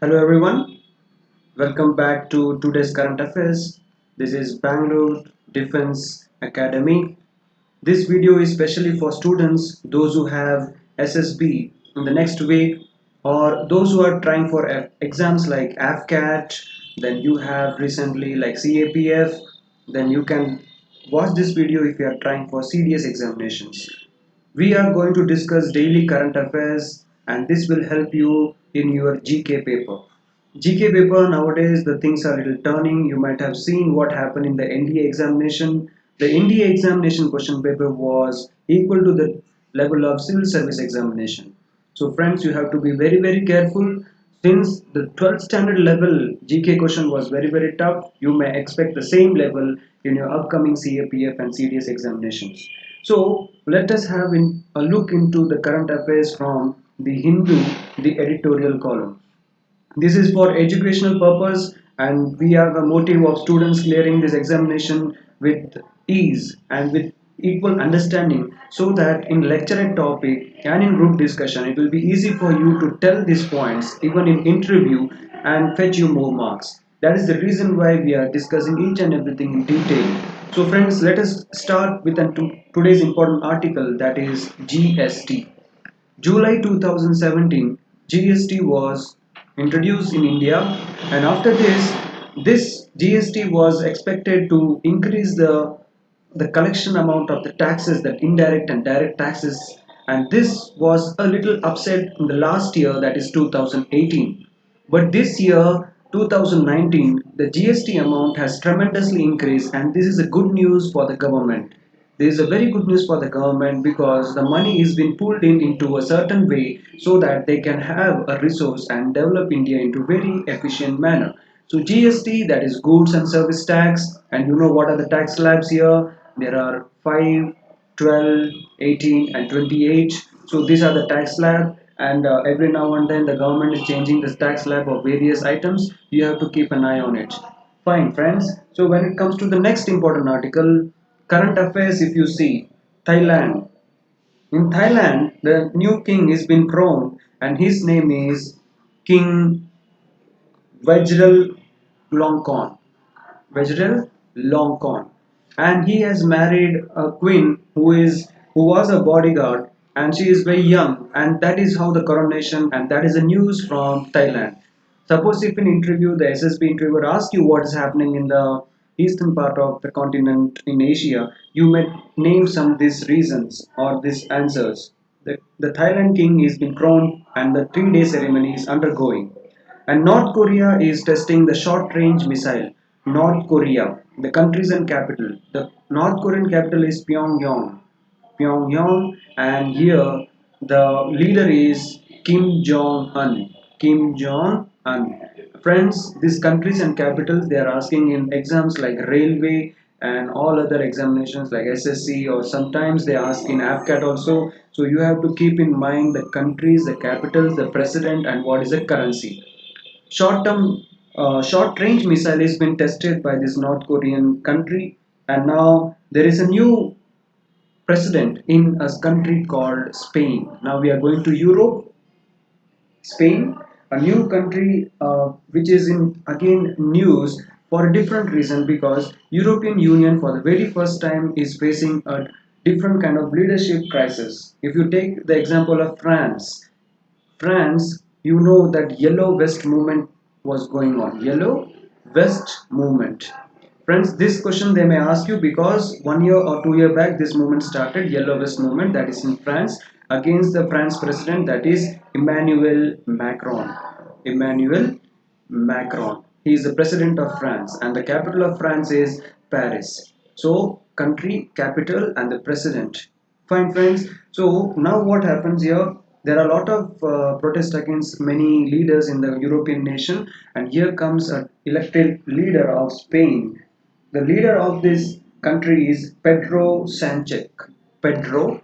Hello everyone, welcome back to today's current affairs. This is Bangalore Defense Academy. This video is specially for students, those who have SSB in the next week, or those who are trying for exams like AFCAT, then you have recently like CAPF, then you can watch this video if you are trying for CDS examinations. We are going to discuss daily current affairs and this will help you in your GK paper. GK paper nowadays the things are a little turning. You might have seen what happened in the NDA examination. The NDA examination question paper was equal to the level of civil service examination. So friends, you have to be very careful. Since the 12th standard level GK question was very tough, you may expect the same level in your upcoming CAPF and CDS examinations. So let us have a look into the current affairs from the Hindu, the editorial column. This is for educational purpose and we have a motive of students clearing this examination with ease and with equal understanding so that in lecture topic and in group discussion it will be easy for you to tell these points even in interview and fetch you more marks. That is the reason why we are discussing each and everything in detail. So friends, let us start with today's important article, that is GST. July 2017, GST was introduced in India, and after this GST was expected to increase the collection amount of the taxes, that indirect and direct taxes, and this was a little upset in the last year, that is 2018. But this year, 2019, the GST amount has tremendously increased, and this is a good news for the government. There is a very good news for the government because the money is being pulled in into a certain way so that they can have a resource and develop India into very efficient manner. So GST, that is goods and service tax, and you know what are the tax slabs here? There are 5, 12, 18 and 28. So these are the tax slab, and every now and then the government is changing the tax slab of various items. You have to keep an eye on it. Fine friends, so when it comes to the next important article, current affairs, if you see, Thailand. In Thailand, the new king is been crowned and his name is King Vajral Longkorn. Vajral Longkorn. And he has married a queen who was a bodyguard, and she is very young, and that is how the coronation, and that is the news from Thailand. Suppose if in interview the SSB interviewer asks you what is happening in the eastern part of the continent in Asia, you may name some of these reasons or these answers. The Thailand king is been crowned and the 3 day ceremony is undergoing. And North Korea is testing the short range missile. North Korea, the countries and capital. The North Korean capital is Pyongyang. Pyongyang, and here the leader is Kim Jong Un. Kim Jong Un. Friends, these countries and capitals they are asking in exams like railway and all other examinations like SSC, or sometimes they ask in AFCAT also. So you have to keep in mind the countries, the capitals, the president, and what is the currency. Short range missile has been tested by this North Korean country, and now there is a new president in a country called Spain. Now we are going to Europe. Spain, a new country which is in again news for a different reason, because European Union for the very first time is facing a different kind of leadership crisis. If you take the example of France, you know that Yellow Vest movement was going on. Yellow Vest movement. Friends, this question they may ask you because 1 year or 2 year back this movement started, Yellow Vest movement, that is in France, against the France president, that is Emmanuel Macron. Emmanuel Macron. He is the president of France and the capital of France is Paris. So country, capital and the president. Fine friends. So now what happens here? There are a lot of protests against many leaders in the European nation, and here comes an elected leader of Spain. The leader of this country is Pedro Sanchez. Pedro,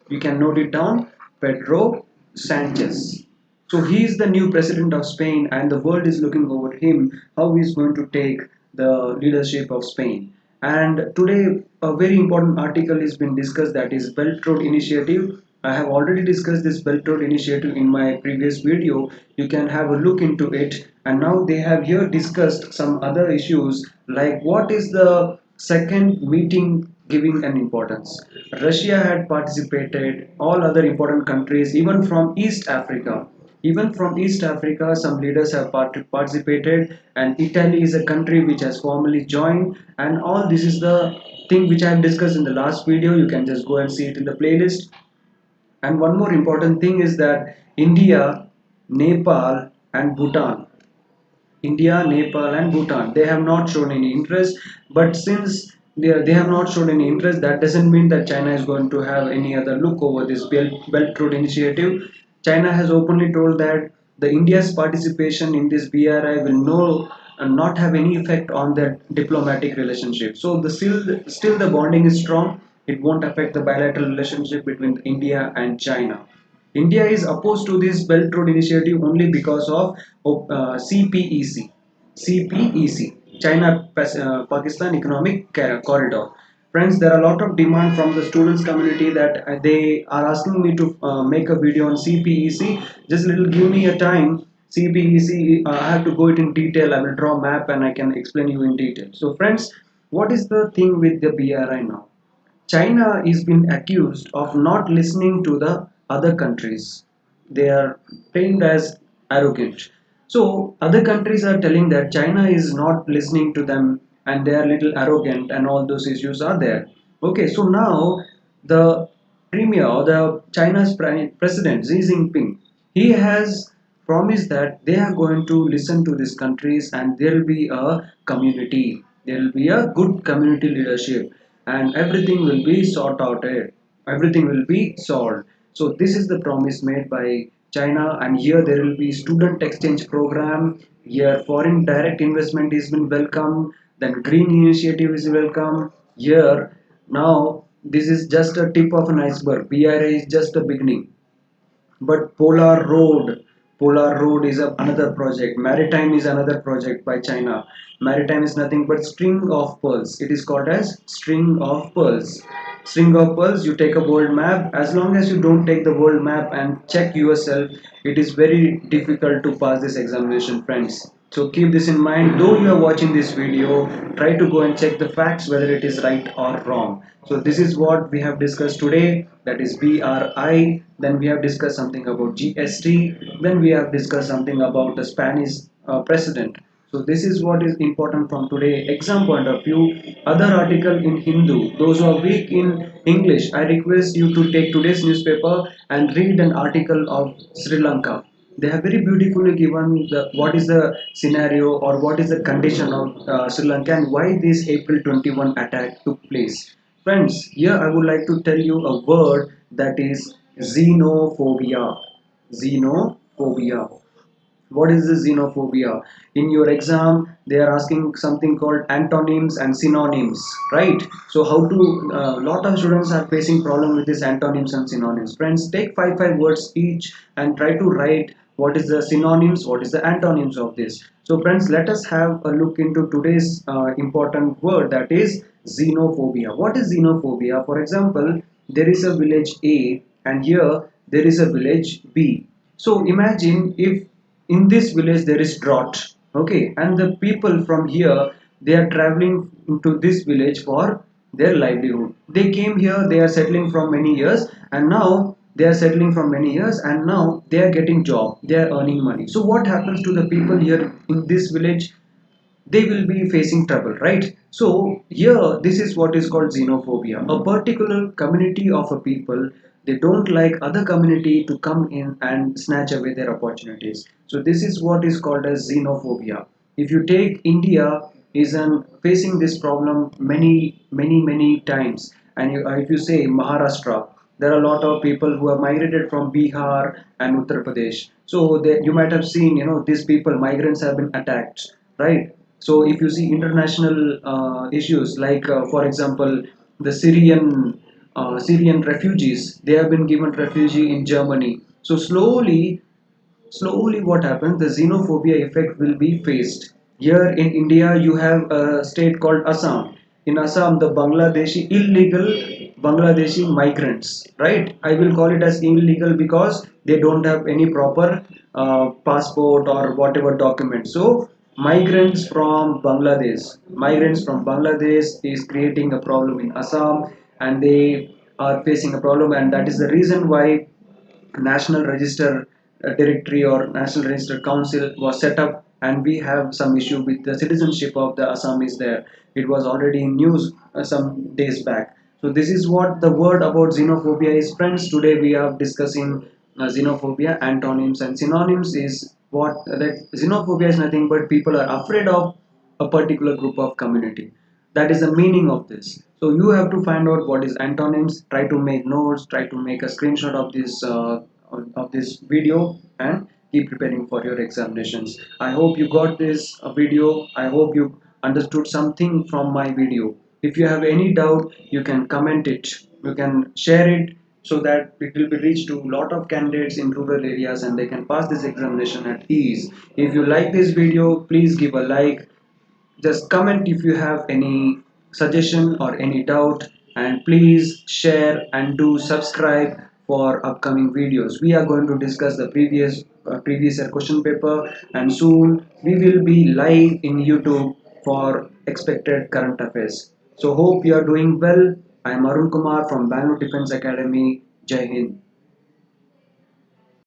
you can note it down. Pedro Sanchez. So he is the new president of Spain, and the world is looking over him how he is going to take the leadership of Spain. And today, a very important article has been discussed, that is Belt Road Initiative. I have already discussed this Belt Road initiative in my previous video. You can have a look into it. And now they have here discussed some other issues like what is the second meeting giving an importance. Russia had participated, all other important countries, even from East Africa. Even from East Africa, some leaders have participated, and Italy is a country which has formally joined. And all this is the thing which I have discussed in the last video. You can just go and see it in the playlist. And one more important thing is that India, Nepal, and Bhutan. India, Nepal, and Bhutan. They have not shown any interest, but since they have not shown any interest, that doesn't mean that China is going to have any other look over this Belt Road initiative. China has openly told that the India's participation in this BRI will not have any effect on their diplomatic relationship. So still the bonding is strong. It won't affect the bilateral relationship between India and China. India is opposed to this Belt Road initiative only because of CPEC. CPEC, China Pakistan Economic Corridor. Friends, there are a lot of demand from the students community that they are asking me to make a video on CPEC. Just little give me a time. CPEC, I have to go it in detail. I will draw a map and I can explain you in detail. So friends, what is the thing with the BRI now? China is being accused of not listening to the other countries. They are framed as arrogant. So other countries are telling that China is not listening to them and they are little arrogant and all those issues are there. Okay, so now the premier or the China's president Xi Jinping, he has promised that they are going to listen to these countries and there will be a community. There will be a good community leadership and everything will be sorted out. Everything will be solved. So this is the promise made by China, and here there will be student exchange program. Here foreign direct investment is been welcome. Then green initiative is welcome. Here now this is just a tip of an iceberg. BRI is just a beginning. But Polar Road is another project. Maritime is another project by China. Maritime is nothing but string of pearls. It is called as string of pearls. String of pearls, you take a world map. As long as you don't take the world map and check yourself, it is very difficult to pass this examination, friends. So keep this in mind. Though you are watching this video, try to go and check the facts whether it is right or wrong. So this is what we have discussed today, that is BRI. Then we have discussed something about GST. Then we have discussed something about the Spanish president. So this is what is important from today exam point of view. Other article in Hindu, those who are weak in English, I request you to take today's newspaper and read an article of Sri Lanka. They have very beautifully given what is the scenario or what is the condition of Sri Lanka and why this April 21 attack took place. Friends, here I would like to tell you a word that is xenophobia. Xenophobia. What is the xenophobia? In your exam they are asking something called antonyms and synonyms, right? So how to lot of students are facing problem with this antonyms and synonyms. Friends, take five words each and try to write what is the synonyms, what is the antonyms of this. So friends, let us have a look into today's important word, that is xenophobia. What is xenophobia? For example, there is a village A and here there is a village B. So imagine if in this village there is drought, okay, and the people from here, they are traveling to this village for their livelihood. They came here, they are settling from many years, and now they are settling from many years and now they are getting job, they are earning money. So what happens to the people here in this village? They will be facing trouble, right? So here this is what is called xenophobia. A particular community of a people, they don't like other community to come in and snatch away their opportunities. So this is what is called as xenophobia. If you take India, is facing this problem many times, and if you say Maharashtra, there are a lot of people who have migrated from Bihar and Uttar Pradesh. So you might have seen, these people, migrants have been attacked, right? So if you see international issues like, for example, the Syrian refugees, they have been given refugee in Germany. So slowly what happens, the xenophobia effect will be faced. Here in India, you have a state called Assam. In Assam, the Bangladeshi illegal Bangladeshi migrants, right? I will call it as illegal because they don't have any proper passport or whatever document. So migrants from Bangladesh is creating a problem in Assam, and they are facing a problem, and that is the reason why National Register Directory or National Register Council was set up, and we have some issue with the citizenship of the Assamese there. It was already in news some days back. So this is what the word about xenophobia is, friends. Today we are discussing xenophobia, antonyms and synonyms. Is what that xenophobia is nothing but people are afraid of a particular group of community. That is the meaning of this. So you have to find out what is antonyms, try to make notes, try to make a screenshot of this video, and keep preparing for your examinations. I hope you got this video. I hope you understood something from my video. If you have any doubt, you can comment it, you can share it, so that it will be reached to a lot of candidates in rural areas and they can pass this examination at ease. If you like this video, please give a like. Just comment if you have any suggestion or any doubt, and please share and do subscribe for upcoming videos. We are going to discuss the previous year question paper, and soon we will be live in YouTube for expected current affairs. So hope you are doing well. I am Arun Kumar from Bangalore Defense Academy. Jai Hind.